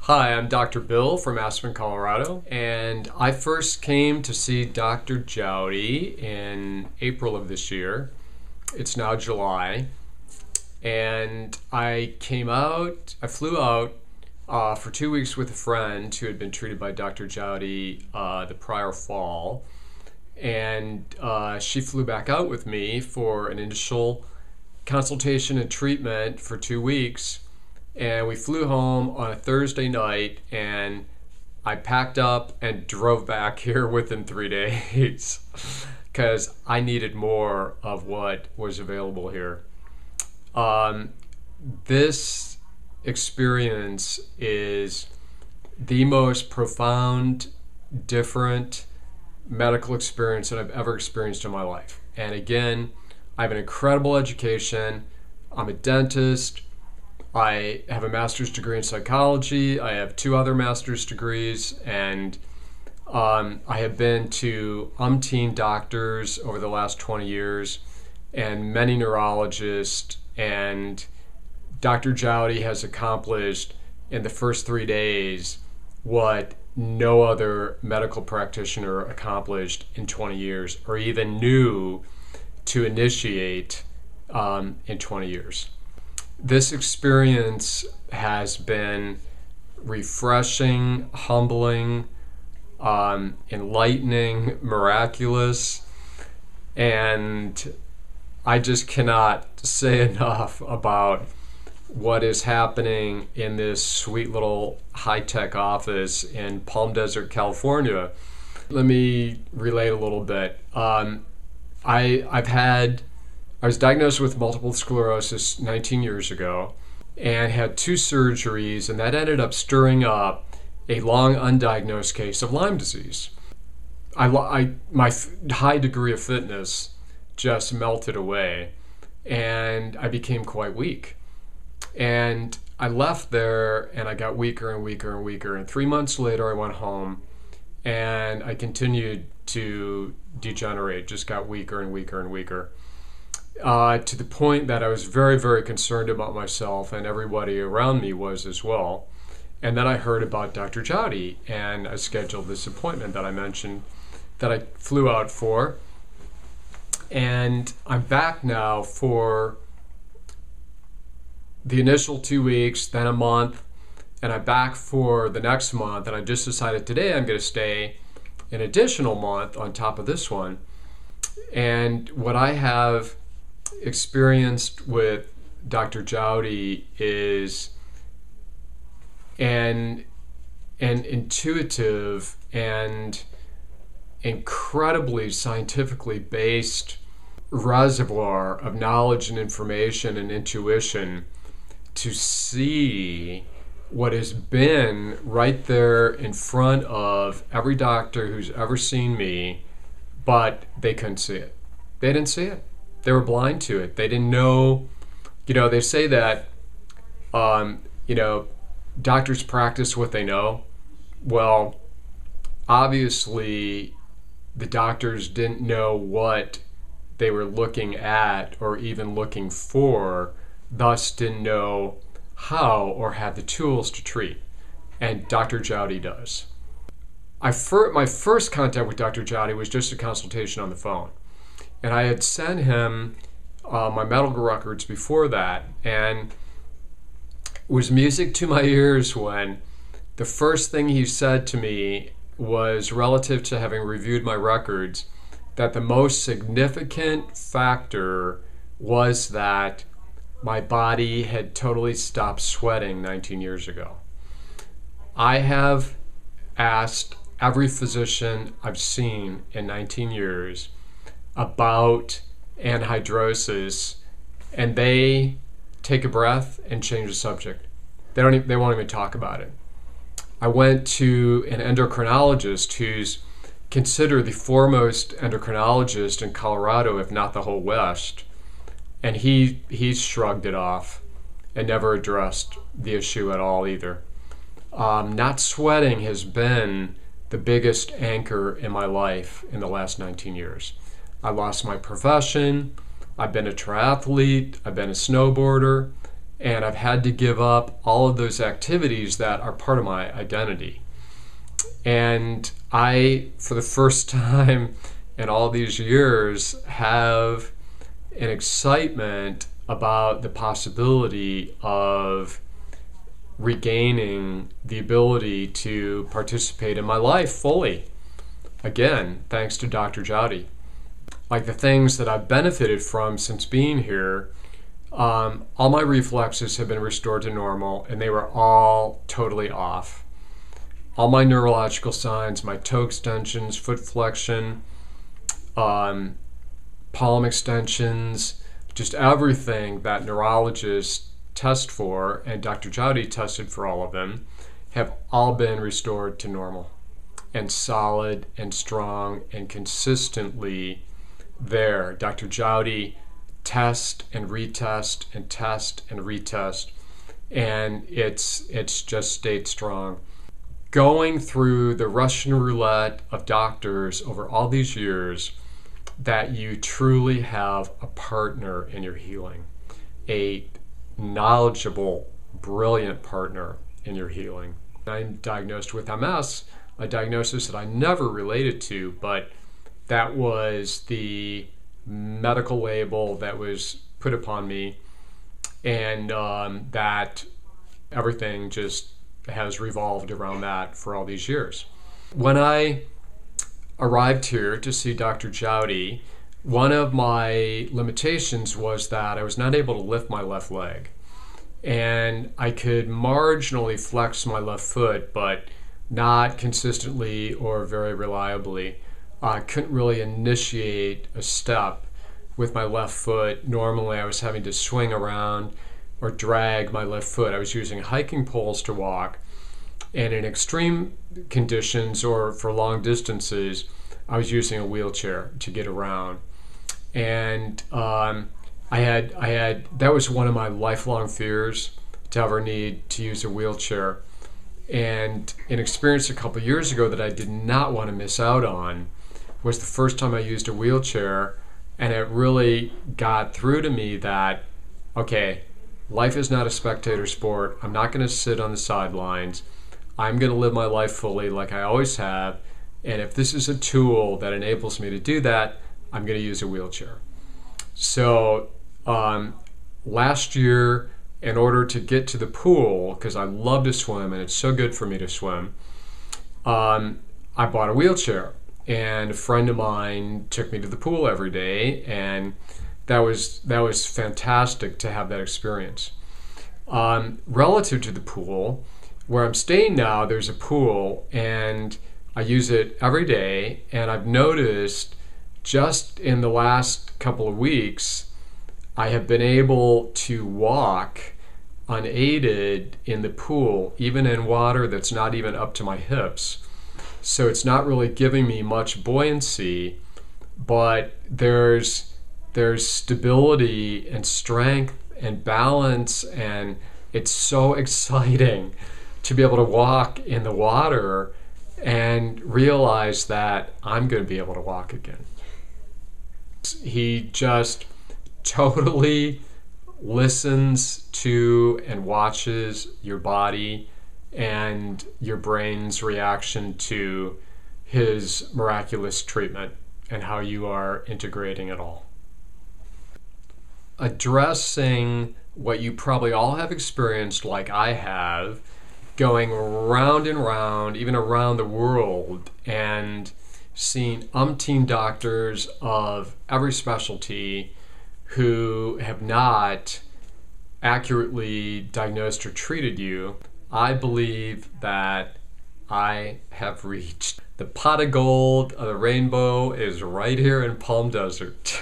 Hi, I'm Dr. Bill from Aspen, Colorado, and I first came to see Dr. Jowdy in April of this year. It's now July, and I flew out for 2 weeks with a friend who had been treated by Dr. Jowdy the prior fall, and she flew back out with me for an initial consultation and treatment for 2 weeks. And we flew home on a Thursday night, and I packed up and drove back here within 3 days because I needed more of what was available here. This experience is the most profound, different medical experience that I've ever experienced in my life. And again, I have an incredible education. I'm a dentist. I have a master's degree in psychology. I have 2 other master's degrees, and I have been to umpteen doctors over the last 20 years and many neurologists, and Dr. Jowdy has accomplished in the first 3 days what no other medical practitioner accomplished in 20 years or even knew to initiate in 20 years. This experience has been refreshing, humbling, enlightening, miraculous, and I just cannot say enough about what is happening in this sweet little high-tech office in Palm Desert, California. Let me relate a little bit. I was diagnosed with multiple sclerosis 19 years ago and had 2 surgeries, and that ended up stirring up a long undiagnosed case of Lyme disease. My high degree of fitness just melted away, and I became quite weak. And I left there, and I got weaker and weaker and weaker. And 3 months later, I went home, and I continued to degenerate, just got weaker and weaker and weaker. To the point that I was very, very concerned about myself, and everybody around me was as well. And then I heard about Dr. Jowdy, and I scheduled this appointment that I mentioned that I flew out for. And I'm back now for the initial 2 weeks, then a month, and I'm back for the next month. And I just decided today I'm going to stay an additional month on top of this one. And what I have experienced with Dr. Jowdy is an intuitive and incredibly scientifically based reservoir of knowledge and information and intuition to see what has been right there in front of every doctor who's ever seen me, but they couldn't see it. They didn't see it. They were blind to it. They didn't know. They say that, doctors practice what they know. Well, obviously, the doctors didn't know what they were looking at or even looking for, thus didn't know how or had the tools to treat. And Dr. Jowdy does. My first contact with Dr. Jowdy was just a consultation on the phone. And I had sent him my medical records before that, and it was music to my ears when the first thing he said to me was relative to having reviewed my records, that the most significant factor was that my body had totally stopped sweating 19 years ago. I have asked every physician I've seen in 19 years about anhidrosis, and they take a breath and change the subject. They won't even talk about it. I went to an endocrinologist who's considered the foremost endocrinologist in Colorado, if not the whole West, and he shrugged it off and never addressed the issue at all either. Not sweating has been the biggest anchor in my life in the last 19 years. I lost my profession. I've been a triathlete. I've been a snowboarder. And I've had to give up all of those activities that are part of my identity. And I, for the first time in all these years, have an excitement about the possibility of regaining the ability to participate in my life fully. Again, thanks to Dr. Jowdy. Like the things that I've benefited from since being here, all my reflexes have been restored to normal, and they were all totally off. All my neurological signs, my toe extensions, foot flexion, palm extensions, just everything that neurologists test for, and Dr. Jowdy tested for all of them, have all been restored to normal and solid and strong and consistently there. Dr. Jowdy test and retest and test and retest, and it's just stayed strong. Going through the Russian roulette of doctors over all these years, that you truly have a partner in your healing, a knowledgeable, brilliant partner in your healing. I'm diagnosed with MS, a diagnosis that I never related to, but that was the medical label that was put upon me, and that everything just has revolved around that for all these years. When I arrived here to see Dr. Jowdy, one of my limitations was that I was not able to lift my left leg. And I could marginally flex my left foot, but not consistently or very reliably. I couldn't really initiate a step with my left foot. Normally I was having to swing around or drag my left foot. I was using hiking poles to walk. And in extreme conditions or for long distances, I was using a wheelchair to get around. And I had that was one of my lifelong fears, to ever need to use a wheelchair. And an experience a couple of years ago that I did not want to miss out on was the first time I used a wheelchair, and it really got through to me that, okay, life is not a spectator sport. I'm not going to sit on the sidelines. I'm going to live my life fully like I always have. And if this is a tool that enables me to do that, I'm going to use a wheelchair. So last year, in order to get to the pool, because I love to swim and it's so good for me to swim, I bought a wheelchair. And a friend of mine took me to the pool every day, and that was fantastic to have that experience. Relative to the pool, where I'm staying now, there's a pool, and I use it every day, and I've noticed just in the last couple of weeks, I have been able to walk unaided in the pool, even in water that's not even up to my hips. So it's not really giving me much buoyancy, but there's stability and strength and balance, and it's so exciting to be able to walk in the water and realize that I'm going to be able to walk again. He just totally listens to and watches your body and your brain's reaction to his miraculous treatment and how you are integrating it all. Addressing what you probably all have experienced, like I have, going round and round, even around the world, and seeing umpteen doctors of every specialty who have not accurately diagnosed or treated you. I believe that I have reached the pot of gold of the rainbow is right here in Palm Desert.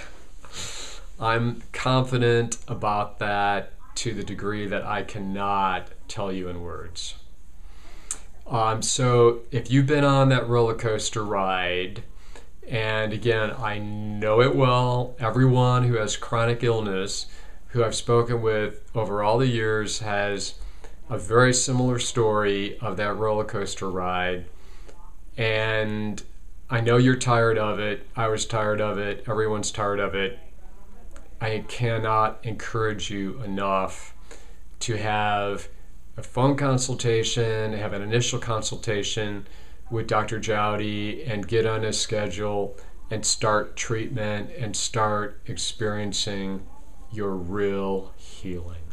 I'm confident about that to the degree that I cannot tell you in words. So if you've been on that roller coaster ride, and again, I know it well, everyone who has chronic illness who I've spoken with over all the years has a very similar story of that roller coaster ride. And I know you're tired of it. I was tired of it. Everyone's tired of it. I cannot encourage you enough to have a phone consultation, have an initial consultation with Dr. Jowdy and get on his schedule and start treatment and start experiencing your real healing.